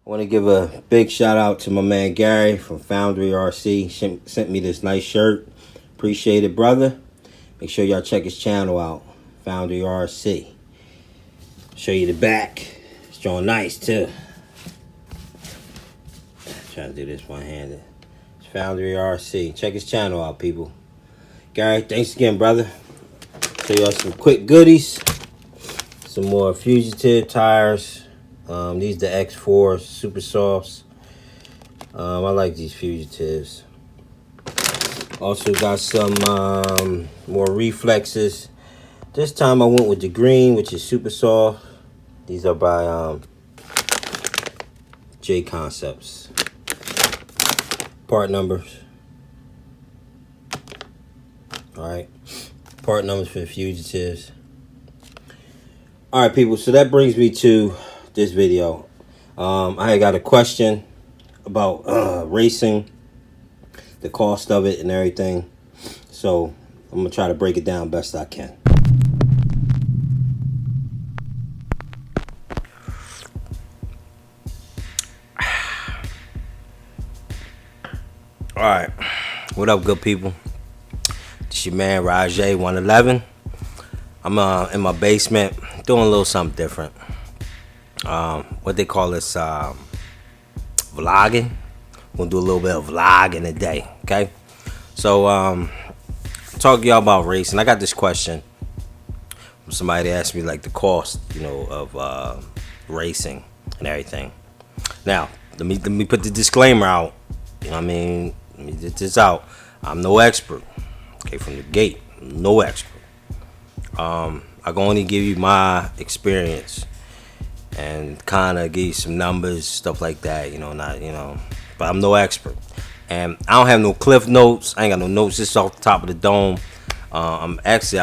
I want to give a big shout out to my man Gary from Foundry RC. Sent me this nice shirt. Appreciate it, brother. Make sure y'all check his channel out, Foundry RC. Show you the back. It's drawing nice too. Trying to do this one-handed. It's Foundry RC. Check his channel out, people. Gary, thanks again, brother. Show y'all some quick goodies. Some more Fugitive tires. These the X4 Super Softs. I like these Fugitives. Also got some more Reflexes. This time I went with the green, which is super soft. These are by J Concepts. Part numbers. Alright. Part numbers for the Fugitives. Alright, people, so that brings me to this video. I got a question about racing, the cost of it and everything. So I'm gonna try to break it down best I can. Alright, what up, good people? It's your man Rajay 111. I'm in my basement doing a little something different. What they call this, vlogging. Gonna do a little bit of vlogging today, okay? So talk to y'all about racing. I got this question from somebody that asked me like the cost, you know, of racing and everything. Now let me put the disclaimer out. You know what I mean? Let me get this out. I'm no expert. Okay, from the gate, I'm no expert. I can only give you my experience and kind of give you some numbers, stuff like that. You know, not, you know, but I'm no expert, and I don't have no cliff notes. I ain't got no notes. Just off the top of the dome. I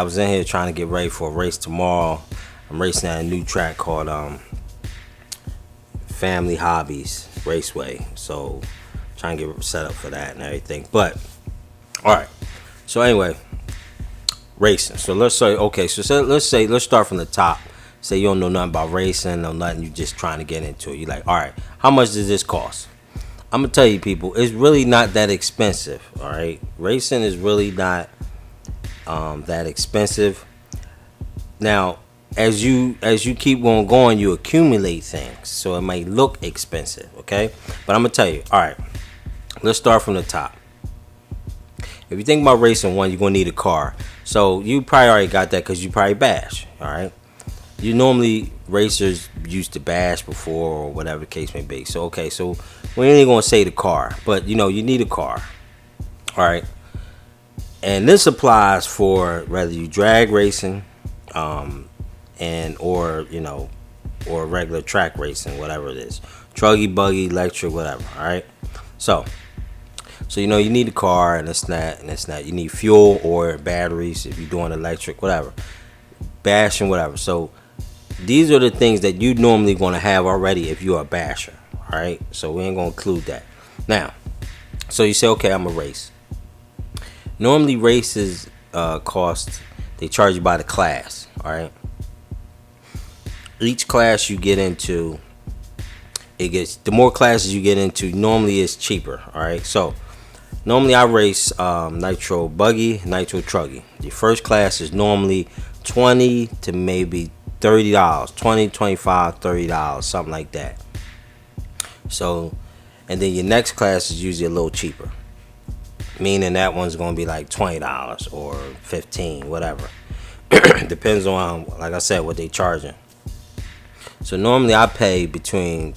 was in here trying to get ready for a race tomorrow. I'm racing at a new track called Family Hobbies Raceway. So trying to get set up for that and everything. But all right. So anyway, racing. So let's say, okay. So let's start from the top. Say you don't know nothing about racing, no nothing. You just trying to get into it. You're like, all right, how much does this cost? I'm gonna tell you, people, it's really not that expensive. All right, racing is really not that expensive. Now, as you keep on going, you accumulate things, so it might look expensive. Okay, but I'm gonna tell you. All right, let's start from the top. If you think about racing, one, you're gonna need a car. So you probably already got that because you probably bash. All right. You normally, racers used to bash before or whatever the case may be. So okay, so we ain't gonna say the car, but you know you need a car. All right. And this applies for whether you drag racing, and or you know, or regular track racing, whatever it is, truggy, buggy, electric, whatever. All right. So you know you need a car and it's not. You need fuel or batteries if you're doing electric, whatever, bashing, whatever. So these are the things that you normally going to have already if you're a basher. All right. So we ain't gonna include that now. So you say, okay, I'm a race. Normally races cost, they charge you by the class. All right. Each class you get into, the more classes you get into, normally it's cheaper. All right. So normally I race nitro buggy, nitro truggy. The first class is normally $20 to maybe $30, $20, $25, $30, something like that. So, and then your next class is usually a little cheaper, meaning that one's going to be like $20 or $15, whatever. Depends on, like I said, what they charging. So normally I pay between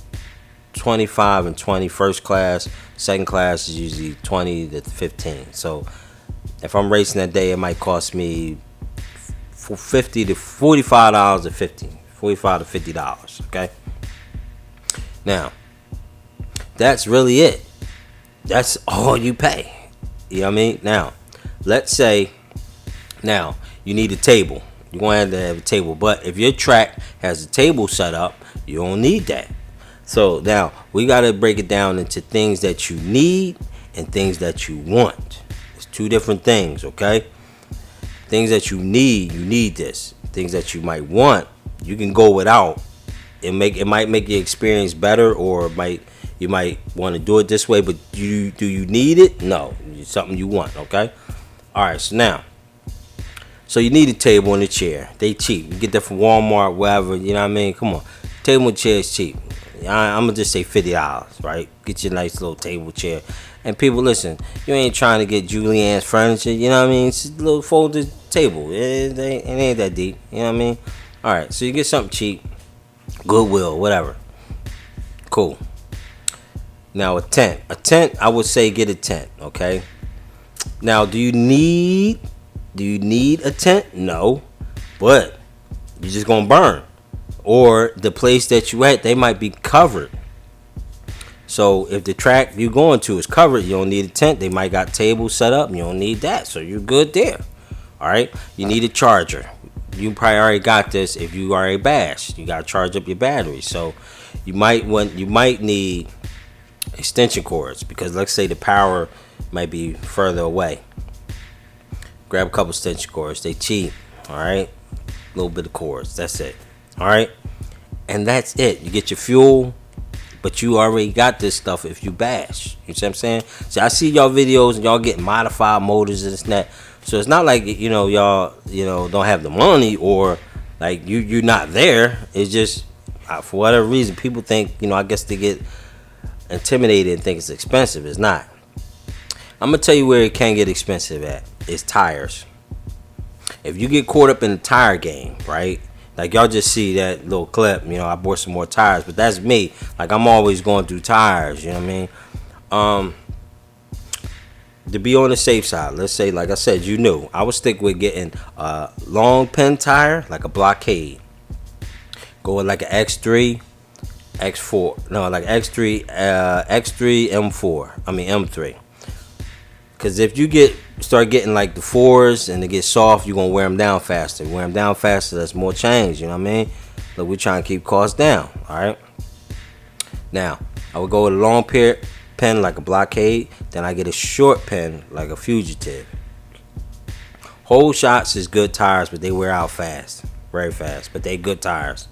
25 and 20 first class. Second class is usually 20 to 15. So if I'm racing that day, it might cost me $50 to $45 to $45 to $50. Okay. Now, that's really it. That's all you pay. You know what I mean? Now, let's say now you need a table. You're going to have a table. But if your track has a table set up, you don't need that. So now we got to break it down into things that you need and things that you want. It's two different things, okay? Things that you need this. Things that you might want, you can go without it might make your experience better, or you might want to do it this way. But do you need it? No, it's something you want. Okay. All right. So you need a table and a chair. They cheap. You get that from Walmart, wherever. You know what I mean? Come on, table and chair is cheap. I'm gonna just say $50, right? Get you a nice little table chair. And people, listen, you ain't trying to get Julianne's furniture. You know what I mean? It's just a little folded table. It ain't that deep. You know what I mean? All right. So you get something cheap, Goodwill, whatever. Cool. Now a tent. I would say get a tent. Okay. Now, do you need a tent? No, but you're just gonna burn, or the place that you at, they might be covered. So if the track you going to is covered, you don't need a tent. They might got tables set up. You don't need that, so you're good there. All right. You need a charger. You probably already got this. If you already bashed, you gotta charge up your battery. So you might need extension cords, because let's say the power might be further away. Grab a couple extension cords. They cheap. All right. A little bit of cords. That's it. All right. And that's it. You get your fuel, but you already got this stuff if you bash. You see what I'm saying? See, I see y'all videos and y'all getting modified motors and this and that. So it's not like, y'all, don't have the money, or like you're not there. It's just for whatever reason people think, I guess they get intimidated and think it's expensive. It's not. I'm gonna tell you where it can get expensive at. It's tires. If you get caught up in the tire game, right? Like y'all just see that little clip, I bought some more tires, but that's me. Like I'm always going through tires, you know what I mean? To be on the safe side, let's say, like I said, I would stick with getting a long pin tire, like a blockade. Go with like an X3, X4. No, like X3, X3, M4. I mean M3. Because if you start getting like the 4s and they get soft, you're going to wear them down faster. Wear them down faster, that's more change, you know what I mean? Look, we're trying to keep costs down, all right? Now, I would go with a long pen like a blockade. Then I get a short pen like a fugitive. Whole shots is good tires, but they wear out fast. Very fast, but they good tires.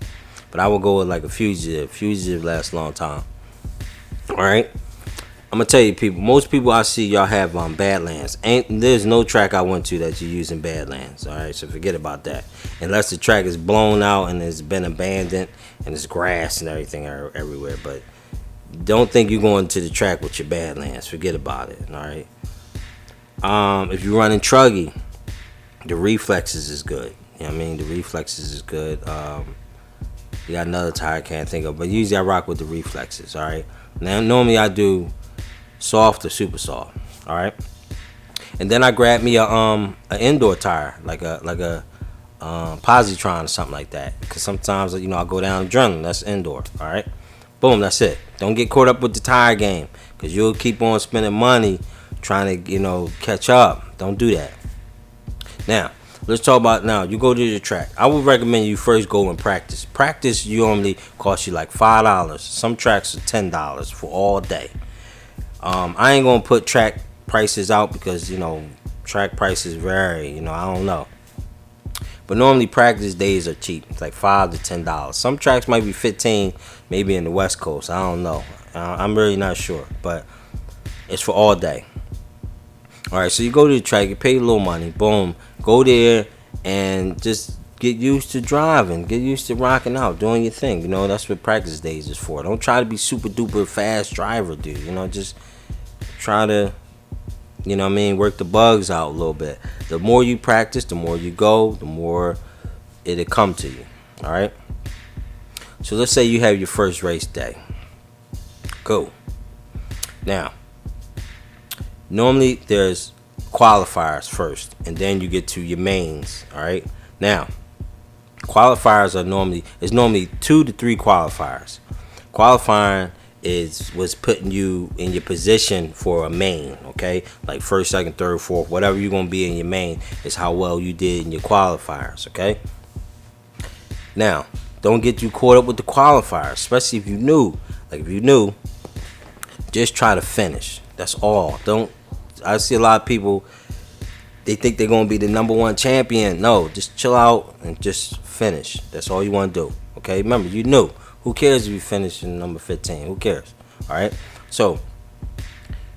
But I would go with like a fugitive. Fugitive lasts a long time. All right? I'm gonna tell you, people. Most people I see, y'all have Badlands. There's no track I went to that you're using Badlands. All right, so forget about that. Unless the track is blown out and it's been abandoned and it's grass and everything everywhere. But don't think you're going to the track with your Badlands. Forget about it. All right. If you're running Truggy, the Reflexes is good. You know what I mean? The Reflexes is good. You got another tire I can't think of, but usually I rock with the Reflexes. All right. Now normally I do soft or super soft, all right, and then I grab me a indoor tire like a Positron or something like that, because sometimes I go down adrenaline. That's indoor, all right. Boom, that's it. Don't get caught up with the tire game, because you'll keep on spending money trying to catch up. Don't do that. Now let's talk about, now you go to the track. I would recommend you first go and practice. Practice normally costs you like $5. Some tracks are $10 for all day. I ain't gonna put track prices out because track prices vary. I don't know. But normally practice days are cheap. It's like $5 to $10. Some tracks might be 15, maybe in the West Coast. I don't know. I'm really not sure, but it's for all day. All right, so you go to the track, you pay a little money, boom, go there and just get used to driving, get used to rocking out, doing your thing. That's what practice days is for. Don't try to be super duper fast driver, dude. Just try to, work the bugs out a little bit. The more you practice, the more you go, the more it'll come to you. All right. So let's say you have your first race day. Go. Now, normally there's qualifiers first, and then you get to your mains. All right. Now, qualifiers are normally 2 to 3 qualifiers. Qualifying was putting you in your position for a main. Okay, like first, second, third, fourth, whatever you're gonna be in your main is how well you did in your qualifiers. Okay. Now, don't get you caught up with the qualifiers, especially if you knew. Like if you knew, just try to finish. That's all. I see a lot of people, they think they're going to be the number one champion. No, just chill out and just finish. That's all you want to do. Okay? Remember, you knew. Who cares if you finish in number 15? Who cares? All right. So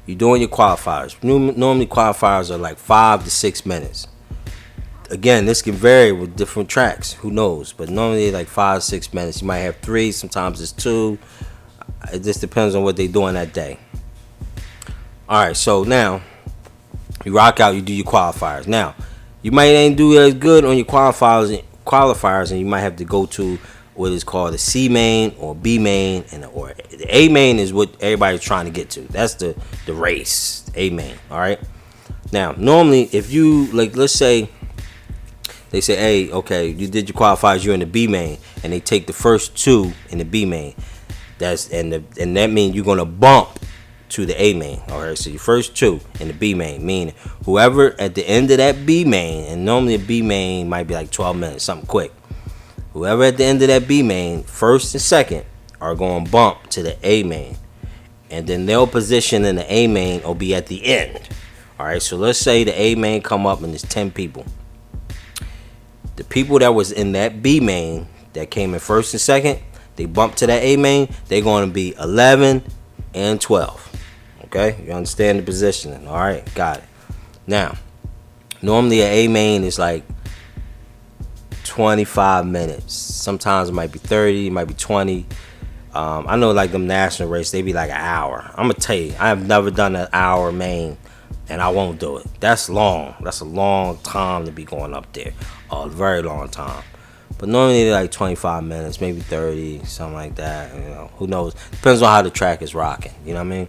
you're doing your qualifiers. Normally qualifiers are like 5 to 6 minutes. Again, this can vary with different tracks. Who knows? But normally like 5 to 6 minutes. You might have 3. Sometimes it's 2. It just depends on what they're doing that day. All right. So now you rock out. You do your qualifiers. Now you might ain't do as good on your qualifiers, and you might have to go to what is called the C main or B main, or the A main is what everybody's trying to get to. That's the race, A main. All right. Now, normally, if you like, let's say they say, hey, okay, you did your qualifiers, you're in the B main, and they take the first 2 in the B main. And that means you're gonna bump to the A main. All right. So your first 2 in the B main, meaning whoever at the end of that B main, and normally a B main might be like 12 minutes, something quick. Whoever at the end of that B main, first and second, are going to bump to the A main. And then their position in the A main will be at the end. All right, so let's say the A main come up and there's 10 people. The people that was in that B main that came in first and second, they bump to that A main, they're going to be 11 and 12. Okay, you understand the positioning. All right, got it. Now, normally an A main is like 25 minutes. Sometimes it might be 30, it might be 20. I know like them national races, they be like an hour. I'm gonna tell you, I have never done an hour main, and I won't do it. That's long. That's a long time to be going up there. A very long time. But normally they're like 25 minutes, maybe 30, something like that. You know, who knows? Depends on how the track is rocking. You know what I mean?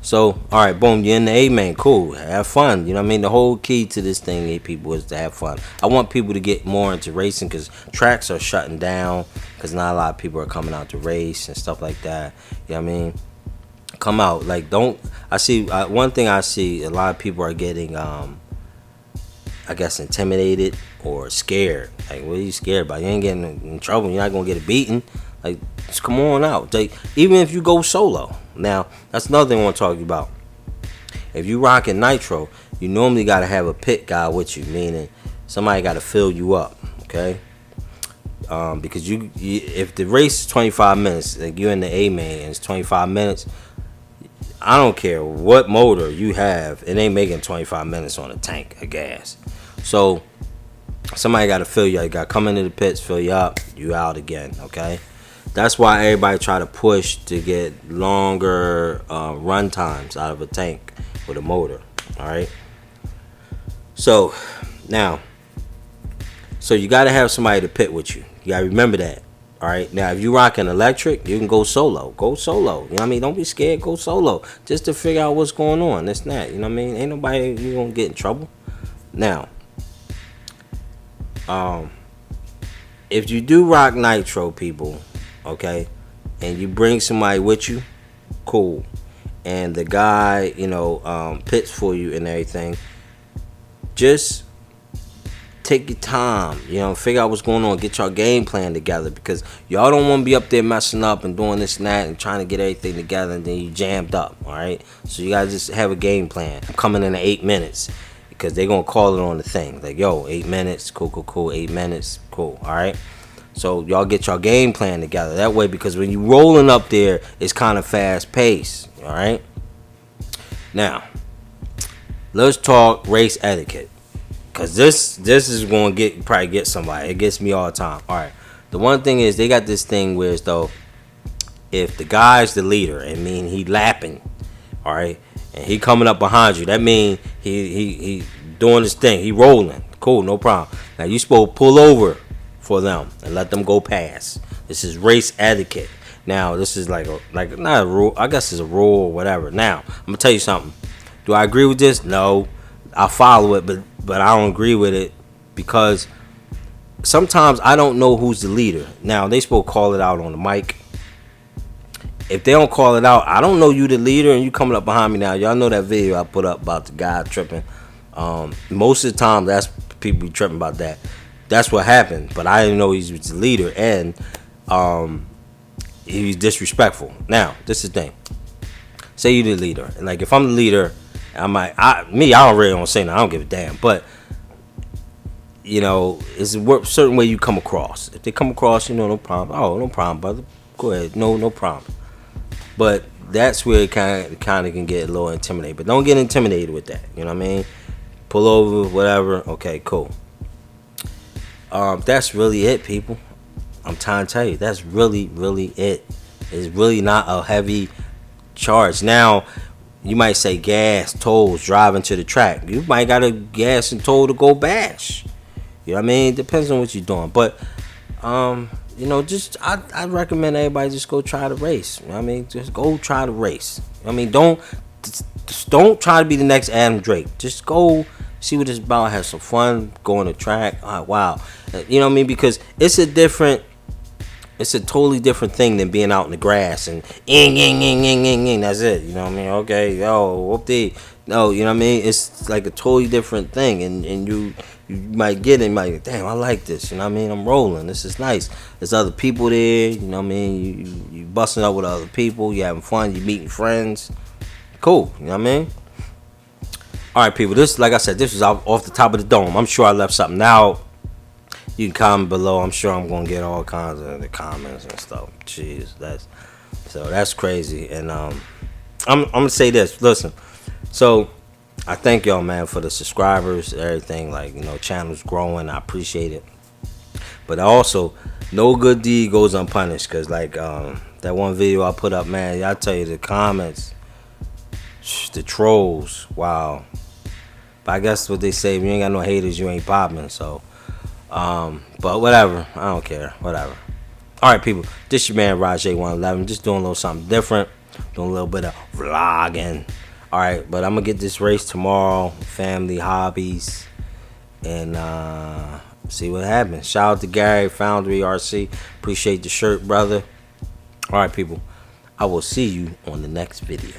So, all right, boom, you're in the A main, cool, have fun. You know what I mean? The whole key to this thing, people, is to have fun. I want people to get more into racing because tracks are shutting down because not a lot of people are coming out to race and stuff like that. You know what I mean? Come out, like, don't. I see one thing I see, a lot of people are getting, I guess, intimidated or scared. Like, what are you scared about? You ain't getting in trouble. You're not gonna get a beating. Like, just come on out. Like, even if you go solo. Now, that's another thing I want to talk to you about. If you rocking nitro, you normally got to have a pit guy with you, meaning somebody got to fill you up, okay? Because you if the race is 25 minutes, like you're in the A main and it's 25 minutes, I don't care what motor you have, it ain't making 25 minutes on a tank of gas. So, somebody got to fill you up. You got to come into the pits, fill you up, you out again, okay? That's why everybody try to push to get longer run times out of a tank with a motor. All right. So now, you got to have somebody to pit with you. You got to remember that. All right. Now, if you rocking electric, you can go solo. Go solo. You know what I mean? Don't be scared. Go solo just to figure out what's going on. This and that. You know what I mean? Ain't nobody you gonna get in trouble. Now, if you do rock nitro, people. Okay, and you bring somebody with you, cool, and the guy, pits for you and everything. Just take your time, figure out what's going on, get your game plan together, because y'all don't want to be up there messing up and doing this and that and trying to get everything together and then you jammed up. All right, so you gotta just have a game plan. I'm coming in at 8 minutes because they're gonna call it on the thing, like, yo, 8 minutes, cool, 8 minutes, cool. All right. So y'all get your game plan together that way, because when you rolling up there, it's kind of fast paced. All right. Now, let's talk race etiquette, cause this is going to probably get somebody. It gets me all the time. All right. The one thing is they got this thing where it's though, if the guy's the leader, I mean he lapping, all right, and he coming up behind you, that mean he doing his thing, he rolling. Cool, no problem. Now you supposed to pull over for them and let them go past. This is race etiquette. Now this is like not a rule. I guess it's a rule or whatever. Now I'm gonna tell you something. Do I agree with this? No, I follow it, but I don't agree with it because sometimes I don't know who's the leader. Now they supposed to call it out on the mic. If they don't call it out, I don't know you the leader and you coming up behind me now. Y'all know that video I put up about the guy tripping. Most of the time that's people be tripping about that. That's what happened, but I didn't know he was the leader, and he was disrespectful. Now, this is the thing. Say you the leader, and like if I'm the leader, I don't really don't say nothing. I don't give a damn. But you know, it's a certain way you come across. If they come across, you know, no problem. Oh, no problem, brother. Go ahead. No problem. But that's where it kind of can get a little intimidating. But don't get intimidated with that. You know what I mean? Pull over, whatever. Okay, cool. That's really it, people. I'm trying to tell you, that's really it. It's really not a heavy charge. Now, you might say gas, tolls, driving to the track. You might got a gas and toll to go bash. You know what I mean? Depends on what you're doing. But, you know, just I recommend everybody just go try the race. You know what I mean? Just go try the race. I mean, don't try to be the next Adam Drake. Just go see what it's about. Have some fun. Go on the track. Wow. You know what I mean? Because it's a totally different thing than being out in the grass and that's it. You know what I mean? Okay, yo, whoop-dee. No, you know what I mean? It's like a totally different thing, and you might get it, like, damn, I like this. You know what I mean? I'm rolling. This is nice. There's other people there. You know what I mean? You busting up with other people. You having fun. You meeting friends. Cool. You know what I mean? All right, people. This, like I said, this was off the top of the dome. I'm sure I left something out. You can comment below. I'm sure I'm gonna get all kinds of the comments and stuff. Jeez, that's crazy. And I'm gonna say this. Listen, so I thank y'all, man, for the subscribers, everything. Like, you know, channel's growing. I appreciate it. But also, no good deed goes unpunished. Cause like that one video I put up, man, I tell you, the comments, the trolls, wow. But I guess what they say, if you ain't got no haters, you ain't popping. So. But whatever, I don't care, whatever. All right, people, this your man Rajay111, just doing a little something different, doing a little bit of vlogging. All right, but I'm gonna get this race tomorrow, family, hobbies, and see what happens. Shout out to Gary, Foundry RC, appreciate the shirt, brother. All right, people, I will see you on the next video.